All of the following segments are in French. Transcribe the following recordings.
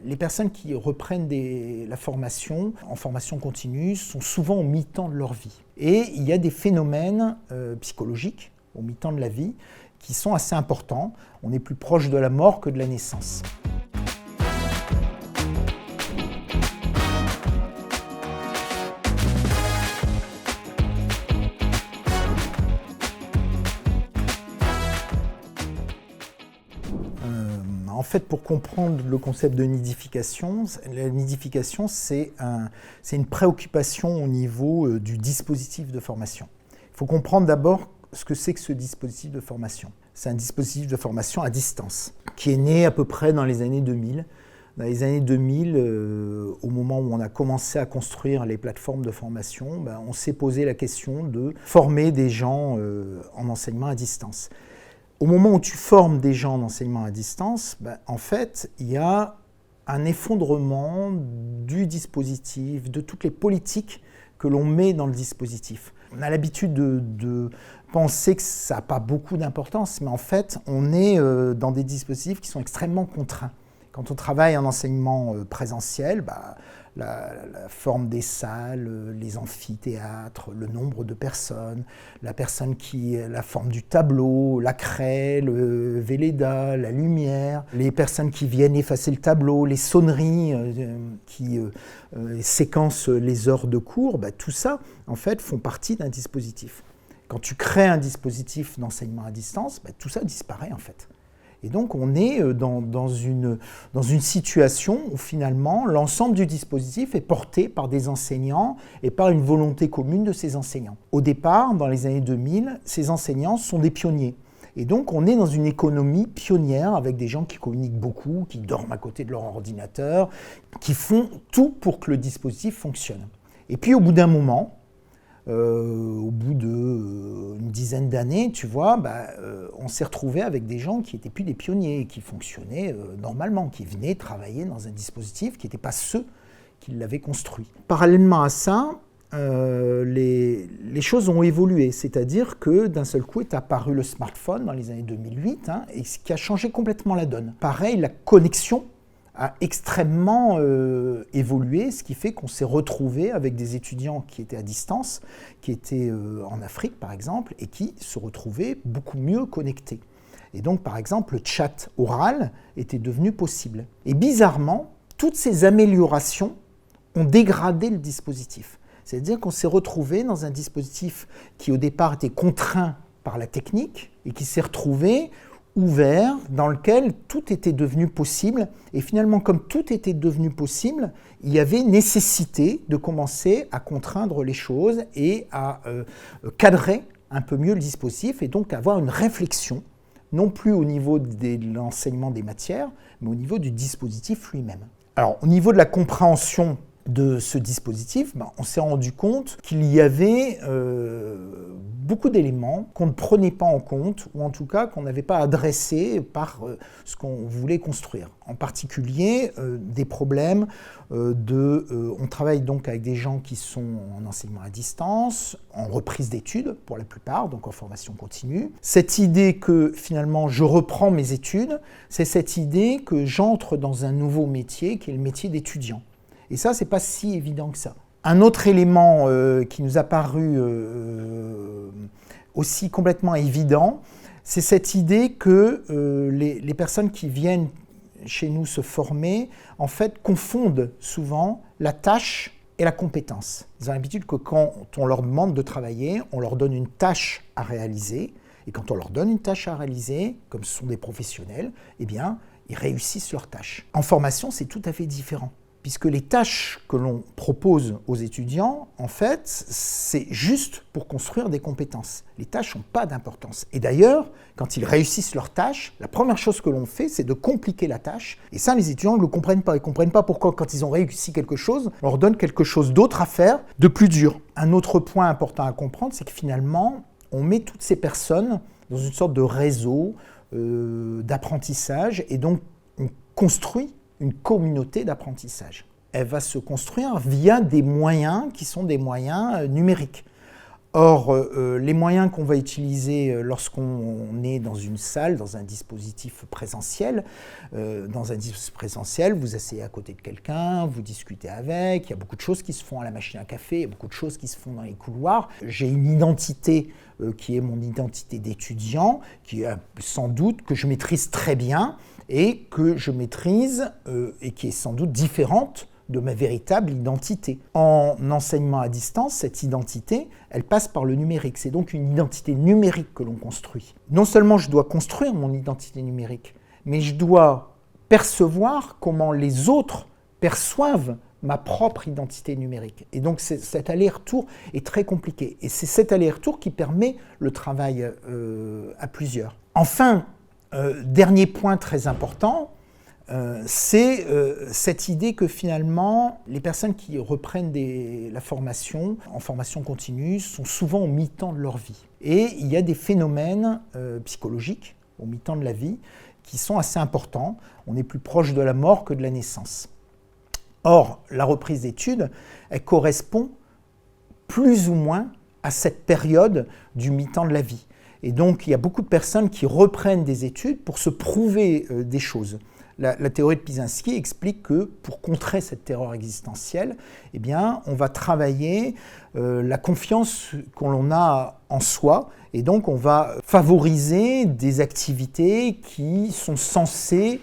Les personnes qui reprennent la formation en formation continue sont souvent au mi-temps de leur vie. Et il y a des phénomènes psychologiques au mi-temps de la vie qui sont assez importants. On est plus proche de la mort que de la naissance. En fait, pour comprendre le concept de nidification, la nidification, c'est une préoccupation au niveau du dispositif de formation. Il faut comprendre d'abord ce que c'est que ce dispositif de formation. C'est un dispositif de formation à distance, qui est né à peu près dans les années 2000. Dans les années 2000, au moment où on a commencé à construire les plateformes de formation, on s'est posé la question de former des gens en enseignement à distance. Au moment où tu formes des gens en enseignement à distance, en fait, il y a un effondrement du dispositif, de toutes les politiques que l'on met dans le dispositif. On a l'habitude de penser que ça n'a pas beaucoup d'importance, mais en fait, on est dans des dispositifs qui sont extrêmement contraints. Quand on travaille en enseignement présentiel, la forme des salles, les amphithéâtres, le nombre de personnes, la forme du tableau, la craie, le Velleda, la lumière, les personnes qui viennent effacer le tableau, les sonneries qui séquencent les heures de cours, tout ça, en fait, font partie d'un dispositif. Quand tu crées un dispositif d'enseignement à distance, tout ça disparaît, en fait. Et donc, on est dans une situation où, finalement, l'ensemble du dispositif est porté par des enseignants et par une volonté commune de ces enseignants. Au départ, dans les années 2000, ces enseignants sont des pionniers. Et donc, on est dans une économie pionnière avec des gens qui communiquent beaucoup, qui dorment à côté de leur ordinateur, qui font tout pour que le dispositif fonctionne. Et puis, au bout d'un moment, au bout d'une dizaine d'années, tu vois, on s'est retrouvé avec des gens qui n'étaient plus des pionniers, qui fonctionnaient normalement, qui venaient travailler dans un dispositif qui n'était pas ceux qui l'avaient construit. Parallèlement à ça, les choses ont évolué, c'est-à-dire que d'un seul coup est apparu le smartphone dans les années 2008, et ce qui a changé complètement la donne. Pareil, la connexion a extrêmement évolué, ce qui fait qu'on s'est retrouvé avec des étudiants qui étaient à distance, qui étaient en Afrique par exemple, et qui se retrouvaient beaucoup mieux connectés. Et donc par exemple, le chat oral était devenu possible. Et bizarrement, toutes ces améliorations ont dégradé le dispositif. C'est-à-dire qu'on s'est retrouvé dans un dispositif qui au départ était contraint par la technique et qui s'est retrouvé ouvert, dans lequel tout était devenu possible. Et finalement, comme tout était devenu possible, il y avait nécessité de commencer à contraindre les choses et à cadrer un peu mieux le dispositif et donc avoir une réflexion, non plus au niveau de l'enseignement des matières, mais au niveau du dispositif lui-même. Alors, au niveau de la compréhension de ce dispositif, on s'est rendu compte qu'il y avait beaucoup d'éléments qu'on ne prenait pas en compte, ou en tout cas qu'on n'avait pas adressés par ce qu'on voulait construire. En particulier, des problèmes on travaille donc avec des gens qui sont en enseignement à distance, en reprise d'études pour la plupart, donc en formation continue. Cette idée que finalement je reprends mes études, c'est cette idée que j'entre dans un nouveau métier qui est le métier d'étudiant. Et ça, c'est pas si évident que ça. Un autre élément qui nous a paru aussi complètement évident, c'est cette idée que les personnes qui viennent chez nous se former, en fait, confondent souvent la tâche et la compétence. Ils ont l'habitude que quand on leur demande de travailler, on leur donne une tâche à réaliser. Et quand on leur donne une tâche à réaliser, comme ce sont des professionnels, eh bien, ils réussissent leur tâche. En formation, c'est tout à fait différent. Puisque les tâches que l'on propose aux étudiants, en fait, c'est juste pour construire des compétences. Les tâches n'ont pas d'importance. Et d'ailleurs, quand ils réussissent leurs tâches, la première chose que l'on fait, c'est de compliquer la tâche. Et ça, les étudiants ne le comprennent pas. Ils ne comprennent pas pourquoi, quand ils ont réussi quelque chose, on leur donne quelque chose d'autre à faire, de plus dur. Un autre point important à comprendre, c'est que finalement, on met toutes ces personnes dans une sorte de réseau d'apprentissage, et donc on construit une communauté d'apprentissage. Elle va se construire via des moyens qui sont des moyens numériques. Or, les moyens qu'on va utiliser lorsqu'on est dans une salle, dans un dispositif présentiel, vous asseyez à côté de quelqu'un, vous discutez avec, il y a beaucoup de choses qui se font à la machine à café, il y a beaucoup de choses qui se font dans les couloirs. J'ai une identité qui est mon identité d'étudiant, qui est sans doute que je maîtrise très bien et que je maîtrise et qui est sans doute différente de ma véritable identité. En enseignement à distance, cette identité, elle passe par le numérique. C'est donc une identité numérique que l'on construit. Non seulement je dois construire mon identité numérique, mais je dois percevoir comment les autres perçoivent ma propre identité numérique. Et donc cet aller-retour est très compliqué. Et c'est cet aller-retour qui permet le travail à plusieurs. Enfin, dernier point très important, c'est cette idée que finalement, les personnes qui reprennent la formation en formation continue sont souvent au mi-temps de leur vie. Et il y a des phénomènes psychologiques au mi-temps de la vie qui sont assez importants. On est plus proche de la mort que de la naissance. Or, la reprise d'études, elle correspond plus ou moins à cette période du mi-temps de la vie. Et donc, il y a beaucoup de personnes qui reprennent des études pour se prouver des choses. La théorie de Pyszynski explique que pour contrer cette terreur existentielle, eh bien, on va travailler la confiance qu'on a en soi, et donc on va favoriser des activités qui sont censées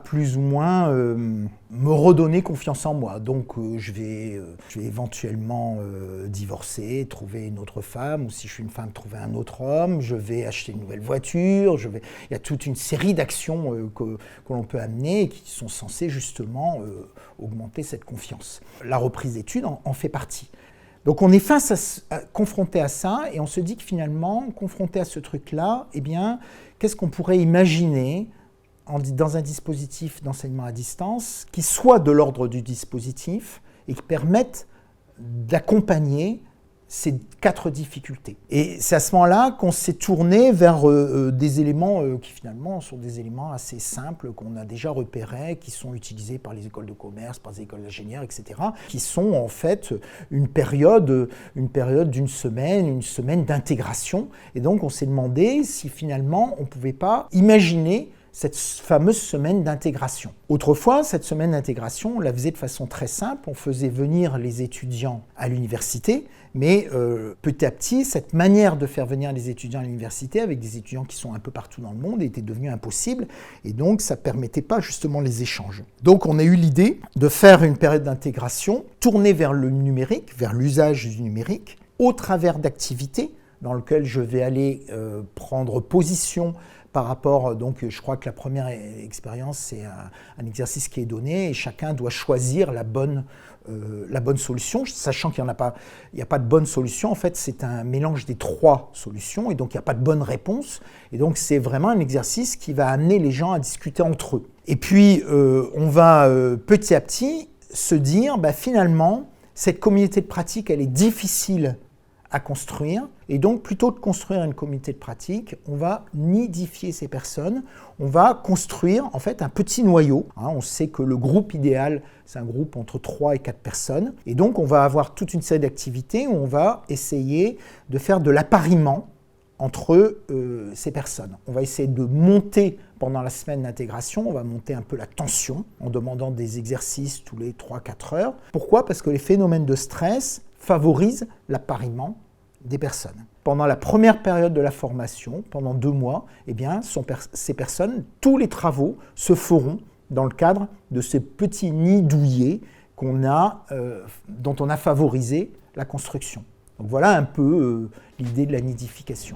plus ou moins me redonner confiance en moi. Donc je vais éventuellement divorcer, trouver une autre femme, ou si je suis une femme, trouver un autre homme, je vais acheter une nouvelle voiture, il y a toute une série d'actions que l'on peut amener et qui sont censées justement augmenter cette confiance. La reprise d'études en fait partie. Donc on est confronté à ça et on se dit que finalement, confronté à ce truc-là, eh bien, qu'est-ce qu'on pourrait imaginer dans un dispositif d'enseignement à distance qui soit de l'ordre du dispositif et qui permette d'accompagner ces 4 difficultés. Et c'est à ce moment-là qu'on s'est tourné vers des éléments qui finalement sont des éléments assez simples qu'on a déjà repérés, qui sont utilisés par les écoles de commerce, par les écoles d'ingénieurs, etc., qui sont en fait une période d'une semaine, une semaine d'intégration. Et donc on s'est demandé si finalement on ne pouvait pas imaginer cette fameuse semaine d'intégration. Autrefois, cette semaine d'intégration, on la faisait de façon très simple. On faisait venir les étudiants à l'université, mais petit à petit, cette manière de faire venir les étudiants à l'université, avec des étudiants qui sont un peu partout dans le monde, était devenue impossible, et donc ça ne permettait pas justement les échanges. Donc on a eu l'idée de faire une période d'intégration tournée vers le numérique, vers l'usage du numérique, au travers d'activités dans lesquelles je vais aller prendre position par rapport, donc je crois que la première expérience, c'est un exercice qui est donné et chacun doit choisir la bonne solution, sachant qu'il n'y a pas de bonne solution. En fait, c'est un mélange des 3 solutions et donc il n'y a pas de bonne réponse. Et donc c'est vraiment un exercice qui va amener les gens à discuter entre eux. Et puis on va petit à petit se dire, finalement, cette communauté de pratique, elle est difficile à construire, et donc plutôt que de construire une communauté de pratique, on va nidifier ces personnes, on va construire en fait un petit noyau. On sait que le groupe idéal, c'est un groupe entre 3 et 4 personnes, et donc on va avoir toute une série d'activités où on va essayer de faire de l'appariement entre ces personnes. On va essayer de monter pendant la semaine d'intégration, on va monter un peu la tension en demandant des exercices tous les 3-4 heures. Pourquoi ? Parce que les phénomènes de stress favorisent l'appariement des personnes. Pendant la première période de la formation, pendant 2 mois, eh bien, ces personnes, tous les travaux se feront dans le cadre de ce petit nid douillet dont on a favorisé la construction. Donc voilà un peu l'idée de la nidification.